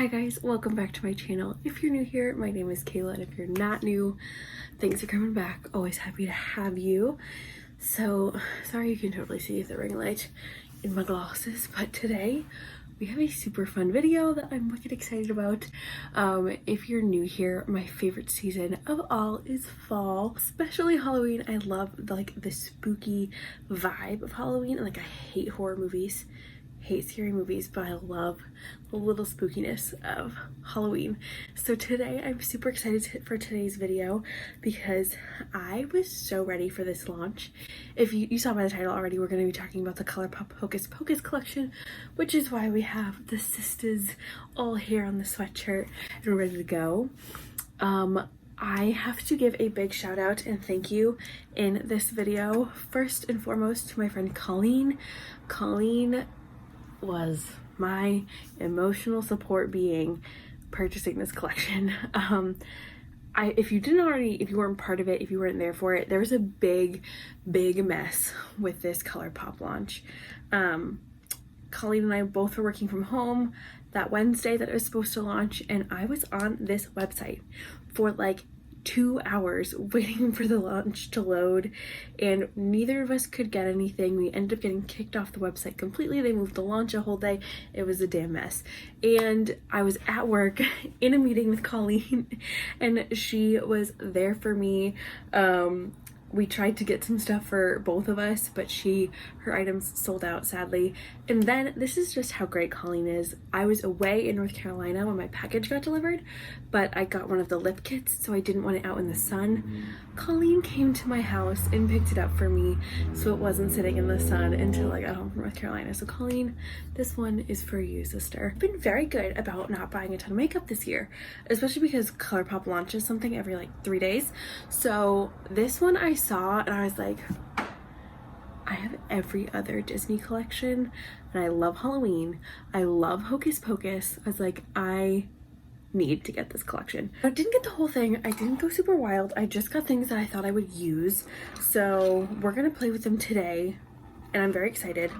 Hi guys, welcome back to my channel. If you're new here, my name is Kayla, and if you're not new, thanks for coming back. Always happy to have you. So, sorry you can totally see the ring light in my glasses, but today we have a super fun video that I'm wicked excited about. If you're new here, my favorite season of all is fall, especially Halloween. I love like the spooky vibe of Halloween, and like I hate horror movies, hate scary movies, but I love the little spookiness of Halloween. So today I'm super excited for today's video because I was so ready for this launch. If you saw by the title already, we're going to be talking about the Colourpop Hocus Pocus collection, which is why we have the SISTAAASS all here on the sweatshirt and we're ready to go. I have to give a big shout out and thank you in this video, first and foremost, to my friend Colleen. Colleen was my emotional support being purchasing this collection. If you weren't part of it, if you weren't there for it, there was a big mess with this Colourpop launch. Colleen and I both were working from home that Wednesday that it was supposed to launch, and I was on this website for like 2 hours waiting for the launch to load, and neither of us could get anything. We ended up getting kicked off the website completely. They moved the launch a whole day. It was a damn mess. And I was at work in a meeting with Colleen and she was there for me. We tried to get some stuff for both of us, but her items sold out, sadly. And then, this is just how great Colleen is. I was away in North Carolina when my package got delivered, but I got one of the lip kits, so I didn't want it out in the sun. Colleen came to my house and picked it up for me, so it wasn't sitting in the sun until I got home from North Carolina. So Colleen, this one is for you, sister. I've been very good about not buying a ton of makeup this year, especially because Colourpop launches something every like 3 days. So this one I saw and I was like, I have every other Disney collection and I love Halloween, I love Hocus Pocus. I was like, I need to get this collection. I didn't get the whole thing, I didn't go super wild, I just got things that I thought I would use. So we're gonna play with them today and I'm very excited.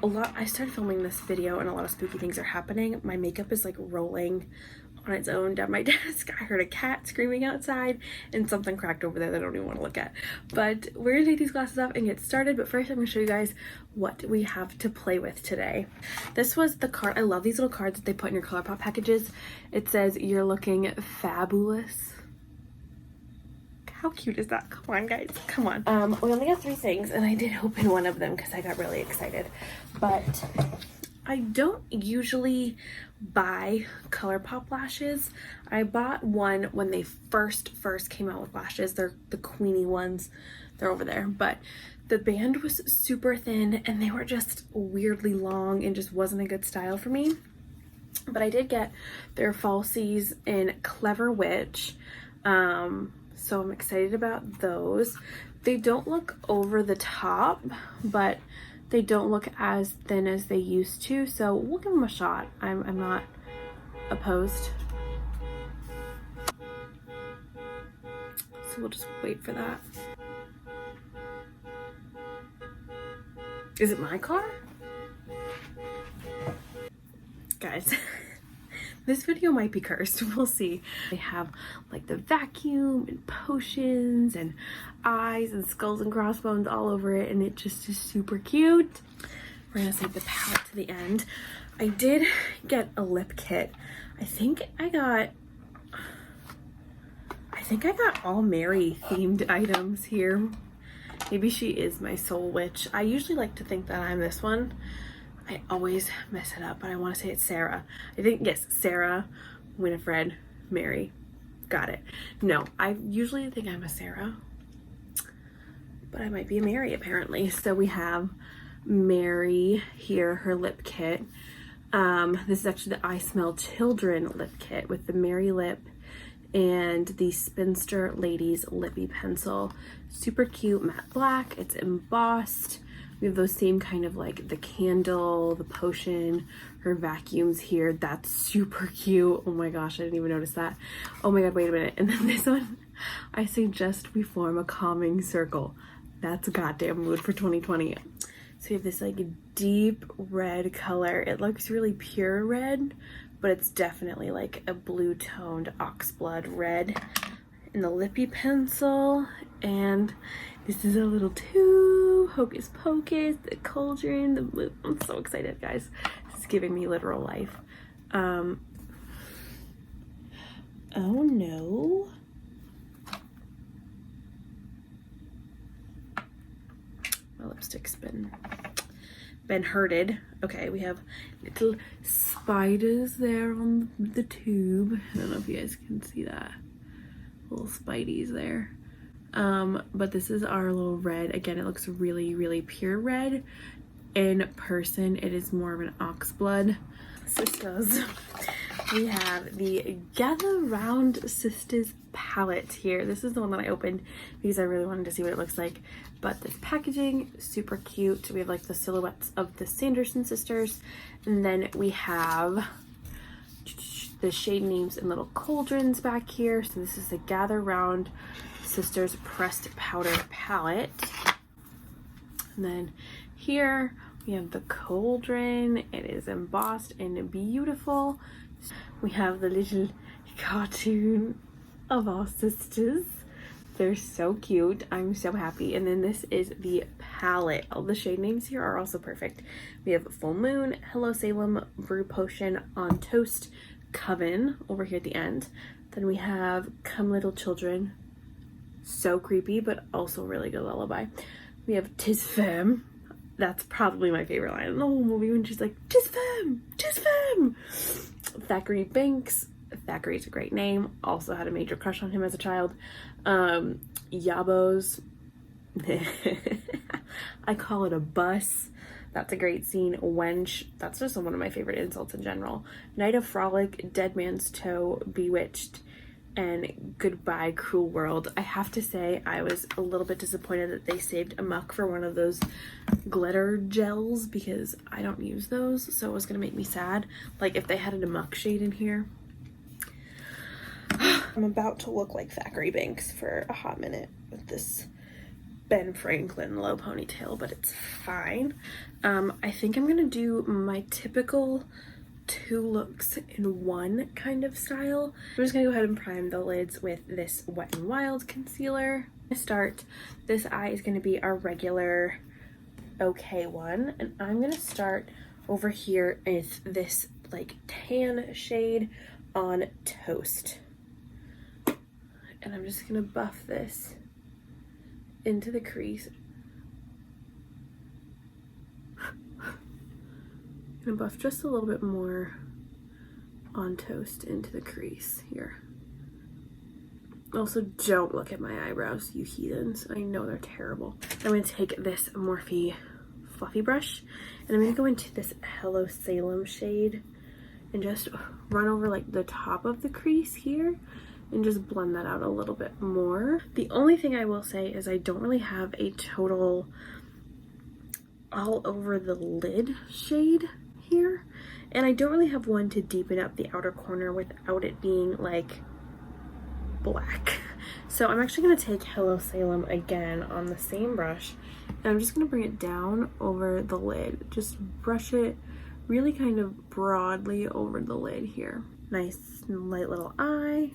I started filming this video and a lot of spooky things are happening. My makeup is like rolling on its own down my desk. I heard a cat screaming outside and something cracked over there that I don't even want to look at. But we're gonna take these glasses off and get started. But first I'm gonna show you guys what we have to play with today. This was the card. I love these little cards that they put in your Colourpop packages. It says, "You're looking fabulous." How cute is that? Come on, guys, come on. We only got 3 things and I did open one of them because I got really excited. But I don't usually buy Colourpop lashes. I bought one when they first came out with lashes. They're the Queenie ones. They're over there. But the band was super thin and they were just weirdly long and just wasn't a good style for me. But I did get their Falsies in Clever Witch. So I'm excited about those. They don't look over the top, but they don't look as thin as they used to, so we'll give them a shot. I'm not opposed. So we'll just wait for that. Is it my car? Guys, this video might be cursed, we'll see. They have like the vacuum and potions and eyes and skulls and crossbones all over it, and it just is super cute. We're gonna save the palette to the end. I did get a lip kit. I think I got all Mary themed items here. Maybe she is my soul witch. I usually like to think that I'm this one. I always mess it up, but I want to say it's Sarah. I think, yes, Sarah, Winifred, Mary. Got it. No, I usually think I'm a Sarah, but I might be a Mary apparently. So we have Mary here, her lip kit. This is actually the I Smell Children lip kit with the Mary lip and the Spinster Ladies Lippy Pencil. Super cute matte black. It's embossed. We have those same kind of like the candle, the potion, her vacuums here. That's super cute. Oh my gosh, I didn't even notice that. Oh my god, wait a minute. And then this one, I suggest we form a calming circle. That's a goddamn mood for 2020. So we have this like deep red color. It looks really pure red, but it's definitely like a blue toned oxblood red in the Lippy Pencil. And this is a little tube, Hocus Pocus, the cauldron, the blue. I'm so excited, guys. This is giving me literal life. Oh no. My lipstick's been hurted. Okay, we have little spiders there on the tube. I don't know if you guys can see that. Little spideys there. But this is our little red. Again, it looks really, really pure red. In person, it is more of an oxblood. Sisters, we have the Gather Round Sisters palette here. This is the one that I opened because I really wanted to see what it looks like. But this packaging, super cute. We have like the silhouettes of the Sanderson sisters. And then we have the shade names and little cauldrons back here. So this is the Gather Round Sisters Pressed Powder palette. And then here we have the cauldron. It is embossed and beautiful. We have the little cartoon of our sisters. They're so cute. I'm so happy. And then this is the palette. All the shade names here are also perfect. We have Full Moon, Hello Salem, Brew Potion, On Toast, Coven over here at the end. Then we have Come Little Children. So creepy, but also really good lullaby. We have Tis Femme. That's probably my favorite line in the whole movie when she's like, Tis Femme! Tis Femme! Thackeray Banks. Thackeray's a great name. Also had a major crush on him as a child. Yabos. I call it a bus. That's a great scene. Wench. That's just one of my favorite insults in general. Night of Frolic, Dead Man's Toe, Bewitched, and Goodbye Cruel World. I have to say I was a little bit disappointed that they saved Amok for one of those glitter gels because I don't use those, so it was gonna make me sad. Like if they had an Amok shade in here. I'm about to look like Thackeray Banks for a hot minute with this Ben Franklin low ponytail, but it's fine. I think I'm gonna do my typical 2 looks in one kind of style. I'm just gonna go ahead and prime the lids with this Wet n Wild concealer. To start, this eye is gonna be our regular okay one, and I'm gonna start over here with this like tan shade on Toast. And I'm just gonna buff this into the crease. Gonna buff just a little bit more on Toast into the crease here. Also, don't look at my eyebrows, you heathens. I know they're terrible. I'm gonna take this Morphe fluffy brush and I'm gonna go into this Hello Salem shade and just run over like the top of the crease here and just blend that out a little bit more. The only thing I will say is I don't really have a total all over the lid shade here, and I don't really have one to deepen up the outer corner without it being like black. So I'm actually going to take Hello Salem again on the same brush, and I'm just going to bring it down over the lid. Just brush it really kind of broadly over the lid here. Nice light little eye,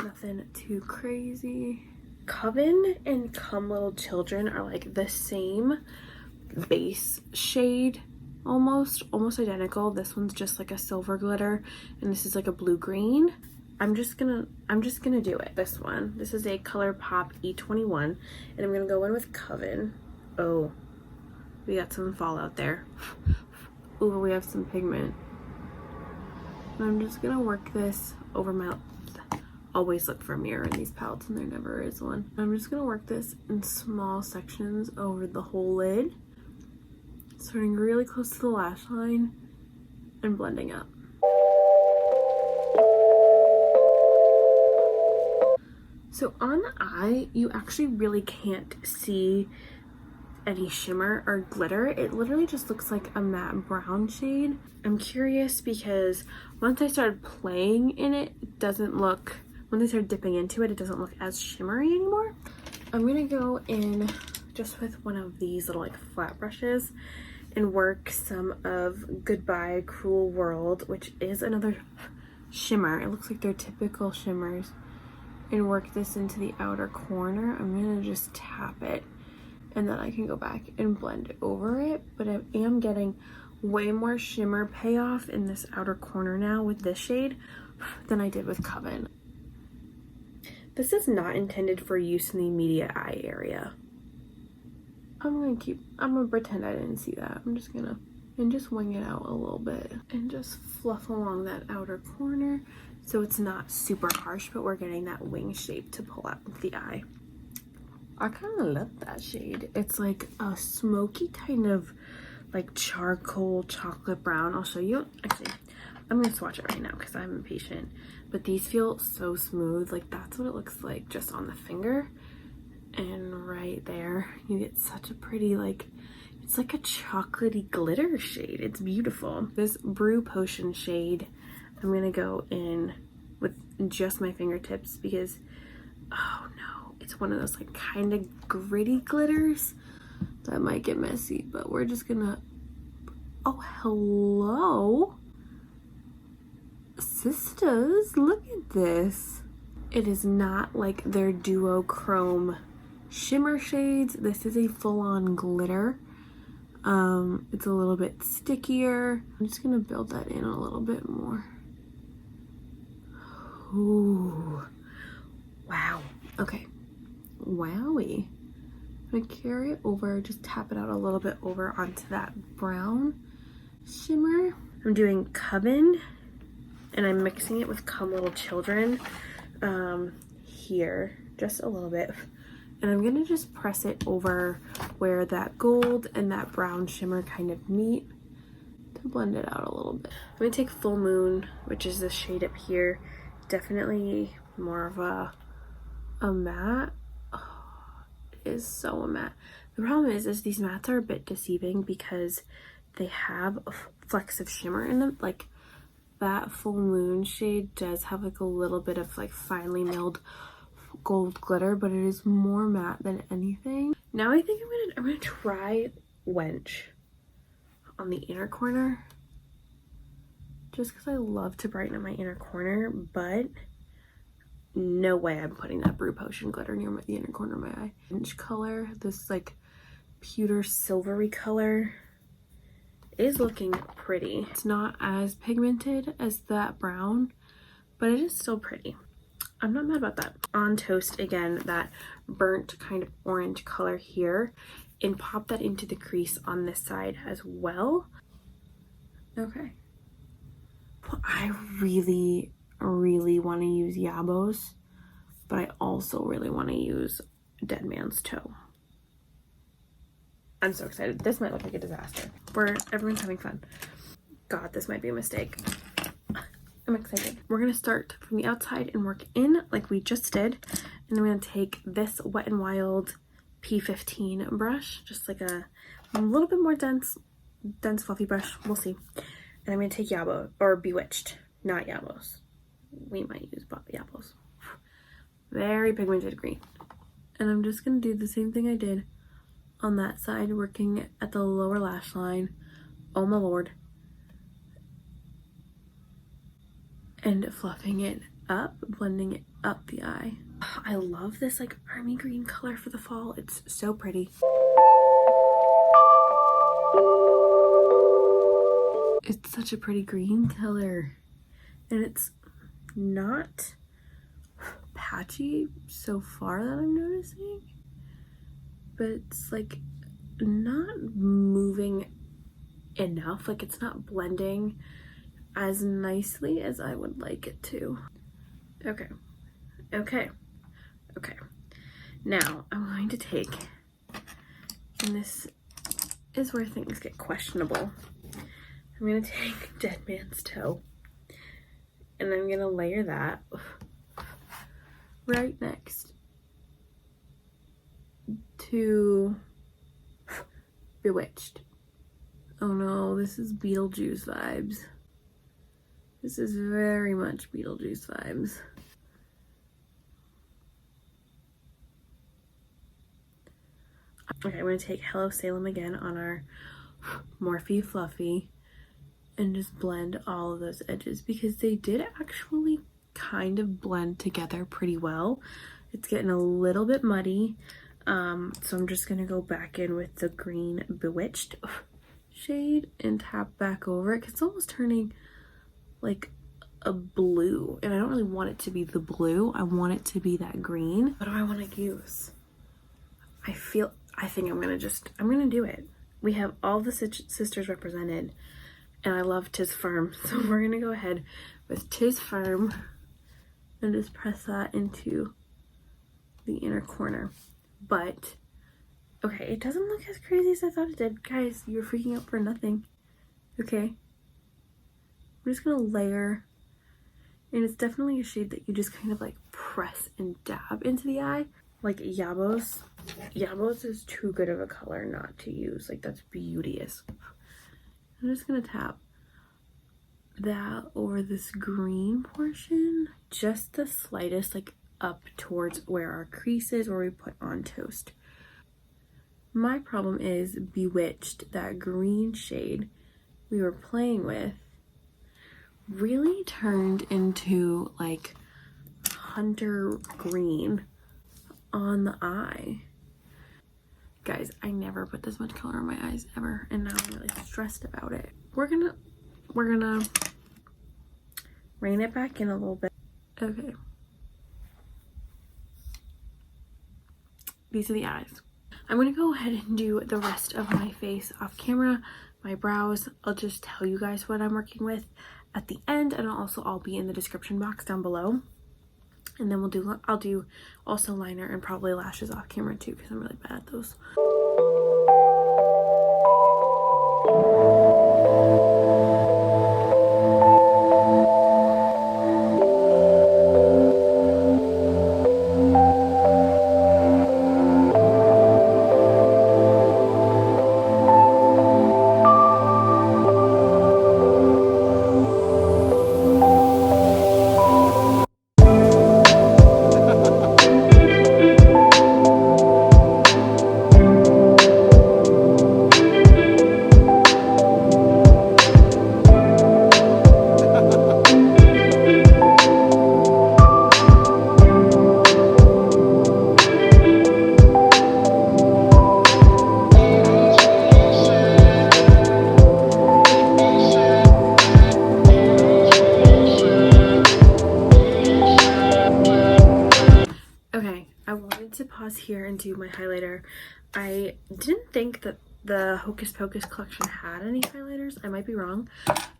nothing too crazy. Coven and Come Little Children are like the same base shade, almost identical. This one's just like a silver glitter and this is like a blue green. I'm just gonna do it. This one, this is a Colourpop E21, and I'm gonna go in with Coven. Oh, we got some fallout there. Ooh, we have some pigment. And I'm just gonna work this over my, always look for a mirror in these palettes and there never is one. I'm just gonna work this in small sections over the whole lid, starting really close to the lash line and blending up. So on the eye, you actually really can't see any shimmer or glitter. It literally just looks like a matte brown shade. I'm curious because once I started playing in it, it doesn't look, when I started dipping into it, it doesn't look as shimmery anymore. I'm gonna go in just with one of these little like flat brushes, and and work some of Goodbye Cruel World, which is another shimmer. It looks like they're typical shimmers, and work this into the outer corner. I'm gonna just tap it, and then I can go back and blend over it. But I am getting way more shimmer payoff in this outer corner now with this shade than I did with Coven. This is not intended for use in the immediate eye area. I'm gonna pretend I didn't see that. I'm just gonna just wing it out a little bit and just fluff along that outer corner so it's not super harsh, but we're getting that wing shape to pull out the eye. I kind of love that shade. It's like a smoky kind of like charcoal chocolate brown. I'll show you. Actually, I'm gonna swatch it right now because I'm impatient. But these feel so smooth. Like that's what it looks like just on the finger. And right there, you get such a pretty, like, it's like a chocolatey glitter shade. It's beautiful. This Brew Potion shade, I'm gonna go in with just my fingertips because, oh no, it's one of those like kind of gritty glitters that might get messy, but we're just gonna, oh, hello. Sisters, look at this. It is not like their duochrome shimmer shades. This is a full-on glitter. It's a little bit stickier. I'm just gonna build that in a little bit more. Ooh, wow. Okay, wowie. I'm gonna carry it over, just tap it out a little bit over onto that brown shimmer. I'm doing Coven, and I'm mixing it with Come Little Children here, just a little bit. And I'm gonna just press it over where that gold and that brown shimmer kind of meet to blend it out a little bit. I'm gonna take Full Moon, which is the shade up here. Definitely more of a matte. Oh, it is so a matte. The problem is these mattes are a bit deceiving because they have a flecks of shimmer in them. Like that Full Moon shade does have like a little bit of like finely milled gold glitter, but it is more matte than anything. Now I think I'm gonna try Wench on the inner corner, just because I love to brighten up my inner corner, but no way I'm putting that Brew Potion glitter near the inner corner of my eye. Wench color, this like pewter silvery color, is looking pretty. It's not as pigmented as that brown, but it is still pretty. I'm not mad about that. On Toast, again, that burnt kind of orange color here, and pop that into the crease on this side as well. Okay. Well, I really, really want to use Yabos, but I also really want to use Dead Man's Toe. I'm so excited. This might look like a disaster. Everyone's having fun. God, this might be a mistake. I'm excited. We're gonna start from the outside and work in like we just did. And I'm gonna take this Wet n Wild P15 brush, just like a little bit more dense fluffy brush. We'll see. And I'm gonna take Yabo, or Bewitched, not Yabos. We might use Yabos. Very pigmented green. And I'm just gonna do the same thing I did on that side, working at the lower lash line. Oh my lord. And fluffing it up, blending it up the eye. I love this like army green color for the fall. It's so pretty. It's such a pretty green color. And it's not patchy so far that I'm noticing. But it's like not moving enough. Like it's not blending as nicely as I would like it to. Okay. Now I'm going to take, and this is where things get questionable, I'm gonna take Dead Man's Toe, and I'm gonna layer that right next to Bewitched. Oh no, this is Beetlejuice vibes. This is very much Beetlejuice vibes. Okay, I'm gonna take Hello Salem again on our Morphe Fluffy and just blend all of those edges, because they did actually kind of blend together pretty well. It's getting a little bit muddy, so I'm just gonna go back in with the green Bewitched shade and tap back over it, because it's almost turning like a blue, and I don't really want it to be the blue. I want it to be that green. What do I want to use? I think I'm gonna do it. We have all the sisters represented, and I love Tis Firm, so we're gonna go ahead with Tis Firm and just press that into the inner corner. But okay, it doesn't look as crazy as I thought it did. Guys, you were freaking out for nothing. Okay, I'm just gonna layer, and it's definitely a shade that you just kind of like press and dab into the eye. Like Yabos is too good of a color not to use. Like, that's beauteous. I'm just gonna tap that over this green portion, just the slightest, like up towards where our crease is, where we put on toast. My problem is Bewitched, that green shade we were playing with, really turned into like hunter green on the eye. Guys, I never put this much color on my eyes ever, and now I'm really stressed about it. We're gonna rein it back in a little bit. Okay, these are the eyes. I'm gonna go ahead and do the rest of my face off camera. My brows, I'll just tell you guys what I'm working with at the end, and I'll be in the description box down below. And then I'll do also liner and probably lashes off camera too, because I'm really bad at those. Here and do my highlighter. I didn't think that the Hocus Pocus collection had any highlighters. I might be wrong,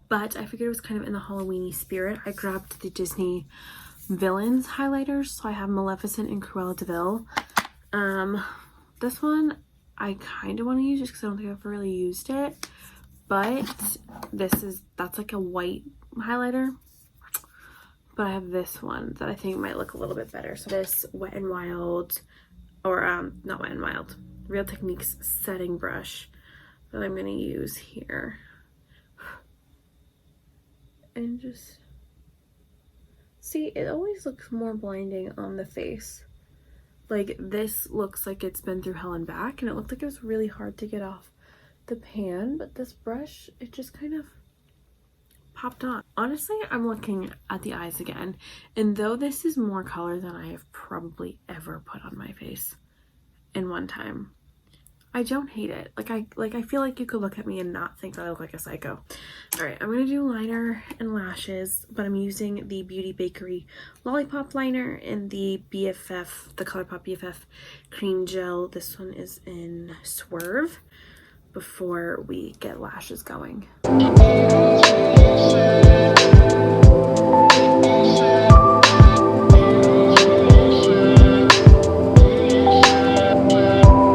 but I figured it was kind of in the Halloween-y spirit. I grabbed the Disney Villains highlighters, so I have Maleficent and Cruella de Vil. This one I kind of want to use just because I don't think I've ever really used it, but that's like a white highlighter. But I have this one that I think might look a little bit better. So this Wet n Wild, or not Wet n Wild, Real Techniques setting brush that I'm gonna use here, and just see, it always looks more blinding on the face. Like, this looks like it's been through hell and back, and it looked like it was really hard to get off the pan, but this brush, it just kind of popped on. Honestly, I'm looking at the eyes again, and though this is more color than I have probably ever put on my face in one time, I don't hate it. I feel like you could look at me and not think that I look like a psycho. All right, I'm gonna do liner and lashes, but I'm using the Beauty Bakery Lollipop liner and the BFF, the Colourpop BFF cream gel. This one is in Swerve, before we get lashes going.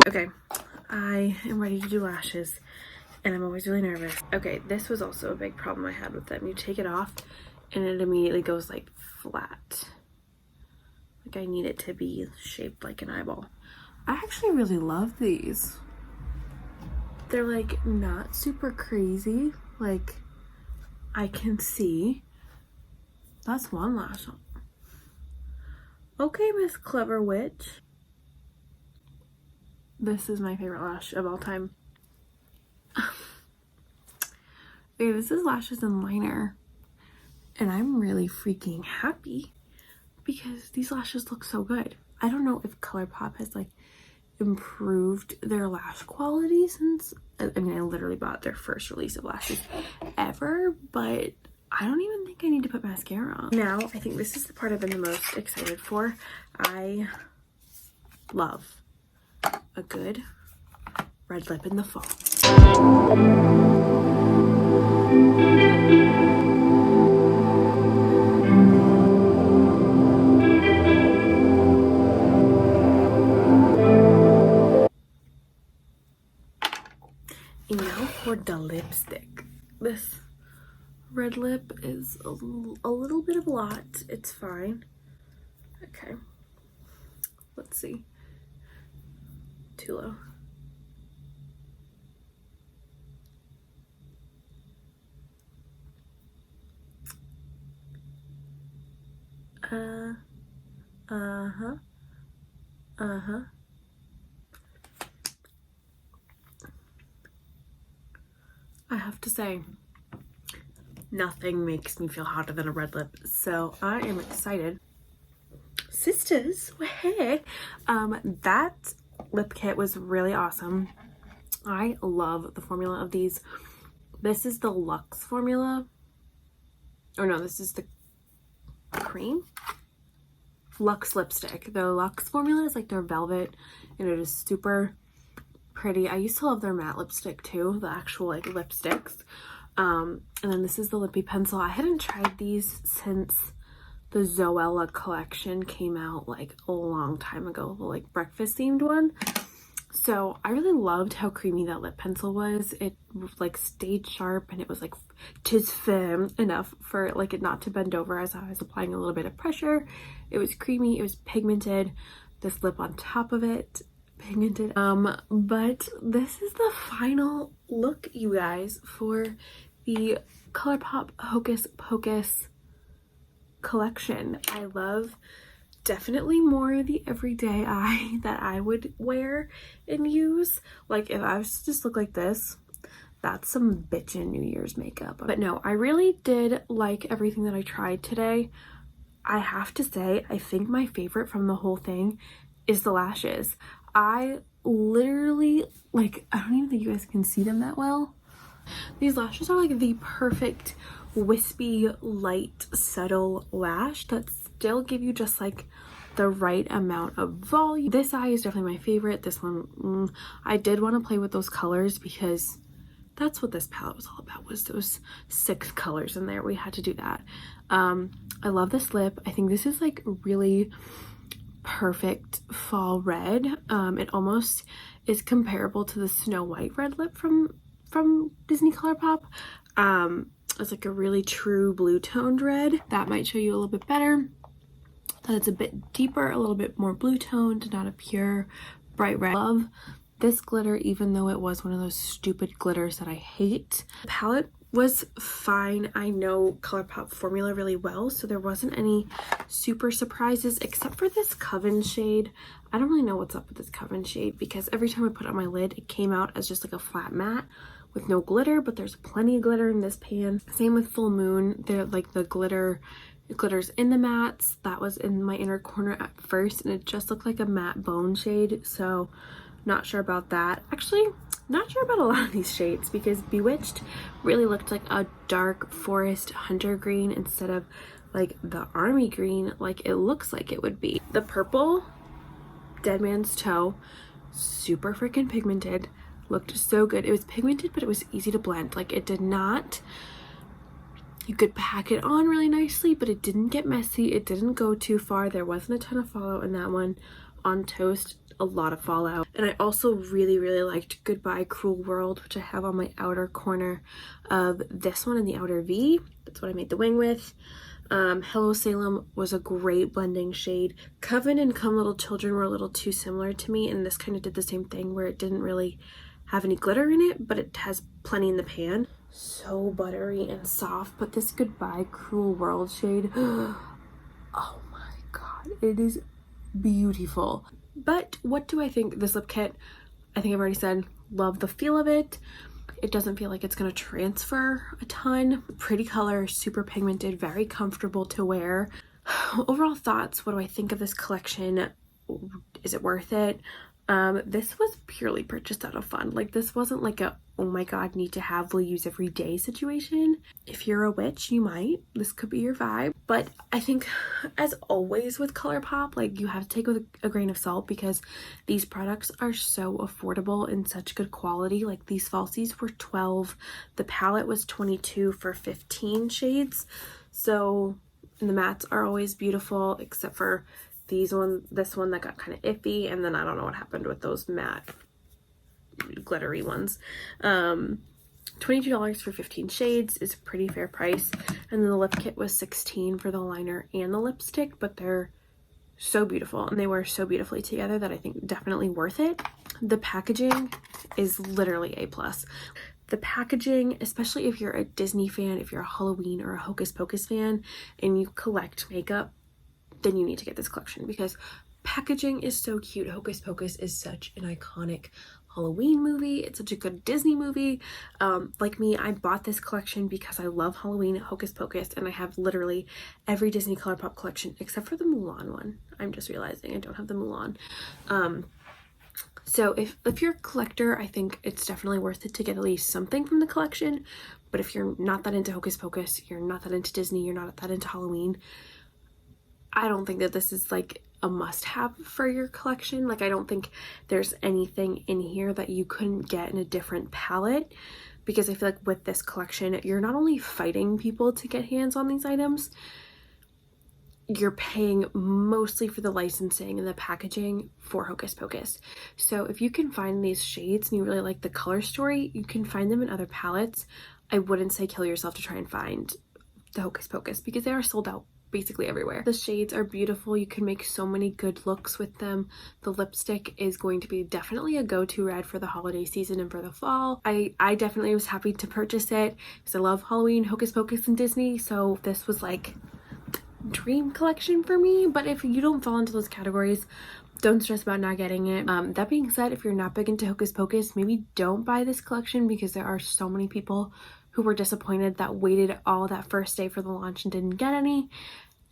Okay, I am ready to do lashes, and I'm always really nervous. Okay, this was also a big problem I had with them. You take it off and it immediately goes like flat. Like, I need it to be shaped like an eyeball. I actually really love these. They're like not super crazy. Like, I can see. That's one lash. Okay, Miss Clever Witch. This is my favorite lash of all time. Okay, this is Lashes and Liner, and I'm really freaking happy because these lashes look so good. I don't know if Colourpop has like improved their lash quality since, I mean, I literally bought their first release of lashes ever, but I don't even think I need to put mascara on. Now, I think this is the part I've been the most excited for. I love a good red lip in the fall. And now for the lipstick. This red lip is a little bit of a lot. It's fine. Okay. Let's see. Too low. I have to say, nothing makes me feel hotter than a red lip, so I am excited. Sisters, hey! That lip kit was really awesome. I love the formula of these. This is the Luxe formula. Or no, this is the cream. Luxe lipstick. The Luxe formula is like their velvet, and it is super pretty. I used to love their matte lipstick too, the actual like lipsticks. And then this is the Lippy Pencil. I hadn't tried these since the Zoella collection came out like a long time ago, the like breakfast themed one. So I really loved how creamy that lip pencil was. It like stayed sharp, and it was like just firm enough for like it not to bend over as I was applying a little bit of pressure. It was creamy, it was pigmented. This lip on top of it, pigmented. But this is the final look, you guys, for the Colourpop Hocus Pocus collection. I love definitely more the everyday eye that I would wear and use. Like if I was to just look like this, that's some bitchin' New Year's makeup. But no, I really did like everything that I tried today. I have to say, I think my favorite from the whole thing is the lashes. I literally, like, I don't even think you guys can see them that well. These lashes are like the perfect wispy, light, subtle lash that still give you just like the right amount of volume. This eye is definitely my favorite. This one, I did want to play with those colors because that's what this palette was all about, was those 6 colors in there. We had to do that. I love this lip. I think this is like really perfect fall red. It almost is comparable to the Snow White red lip from Disney Colourpop. It's like a really true blue toned red. That might show you a little bit better. That it's a bit deeper, a little bit more blue toned, not a pure bright red. Love this glitter, even though it was one of those stupid glitters that I hate. The palette was fine. I know Colourpop formula really well, so there wasn't any super surprises except for this Coven shade. I don't really know what's up with this Coven shade because every time I put it on my lid, it came out as just like a flat matte with no glitter, but there's plenty of glitter in this pan. Same with Full Moon. They're like the glitters in the mattes. That was in my inner corner at first, and it just looked like a matte bone shade, so not sure about that. Actually, not sure about a lot of these shades because Bewitched really looked like a dark forest hunter green instead of like the army green like it looks like it would be. The purple, Dead Man's Toe, super freaking pigmented, looked so good. It was pigmented, but it was easy to blend. Like it did not, you could pack it on really nicely, but it didn't get messy. It didn't go too far. There wasn't a ton of fallout in that one. On Toast, a lot of fallout. And I also really liked Goodbye Cruel World, which I have on my outer corner of this one in the outer V. That's what I made the wing with. Hello Salem was a great blending shade. Coven and Come Little Children were a little too similar to me, and this kind of did the same thing where it didn't really have any glitter in it, but it has plenty in the pan. So buttery and soft. But this Goodbye Cruel World shade, oh my god, it is beautiful. But what do I think of this lip kit? I think I've already said love the feel of it. it doesn't feel like it's going to transfer a ton. Pretty color, super pigmented, very comfortable to wear. Overall thoughts, what do I think of this collection? Is it worth it? This was purely purchased out of fun. Like, this wasn't like a, oh my god, need to have, will use every day situation. If you're a witch, you might. This could be your vibe. But I think, as always with Colourpop, like, you have to take it with a grain of salt because these products are so affordable and such good quality. Like, these falsies were $12. The palette was $22 for 15 shades. So, and the mattes are always beautiful, except for this one that got kind of iffy, and then I don't know what happened with those matte glittery ones. $22 for 15 shades is a pretty fair price, and then the lip kit was $16 for the liner and the lipstick, but they're so beautiful and they wear so beautifully together that I think definitely worth it. The packaging is literally A+. The packaging, especially if you're a Disney fan, if you're a Halloween or a Hocus Pocus fan and you collect makeup, then you need to get this collection because packaging is so cute. Hocus Pocus is such an iconic Halloween movie. It's such a good Disney movie. Like me, I bought this collection because I love Halloween, Hocus Pocus, and I have literally every Disney Colourpop collection except for the Mulan one. I'm just realizing I don't have the Mulan. So if you're a collector, I think it's definitely worth it to get at least something from the collection. But if you're not that into Hocus Pocus, you're not that into Disney, you're not that into Halloween, I don't think that this is like a must-have for your collection. Like, I don't think there's anything in here that you couldn't get in a different palette, because I feel like with this collection, you're not only fighting people to get hands on these items, you're paying mostly for the licensing and the packaging for Hocus Pocus. So if you can find these shades and you really like the color story, you can find them in other palettes. I wouldn't say kill yourself to try and find the Hocus Pocus because they are sold out basically everywhere. The shades are beautiful. You can make so many good looks with them. The lipstick is going to be definitely a go-to red for the holiday season and for the fall. I definitely was happy to purchase it because I love Halloween, Hocus Pocus, and Disney, so this was like dream collection for me. But if you don't fall into those categories, don't stress about not getting it. That being said, if you're not big into Hocus Pocus, maybe don't buy this collection because there are so many people who were disappointed that waited all that first day for the launch and didn't get any,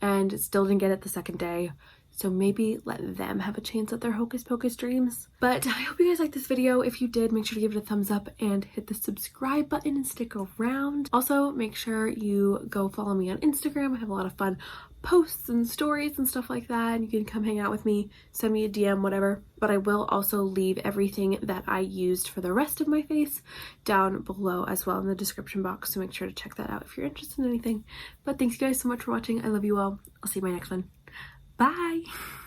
and still didn't get it the second day. So maybe let them have a chance at their Hocus Pocus dreams. But I hope you guys liked this video. If you did, make sure to give it a thumbs up and hit the subscribe button and stick around. Also, make sure you go follow me on Instagram. I have a lot of fun posts and stories and stuff like that, and you can come hang out with me, send me a DM, whatever. But I will also leave everything that I used for the rest of my face down below as well in the description box, so make sure to check that out if you're interested in anything. But thanks you guys so much for watching. I love you all. I'll see you in my next one. Bye!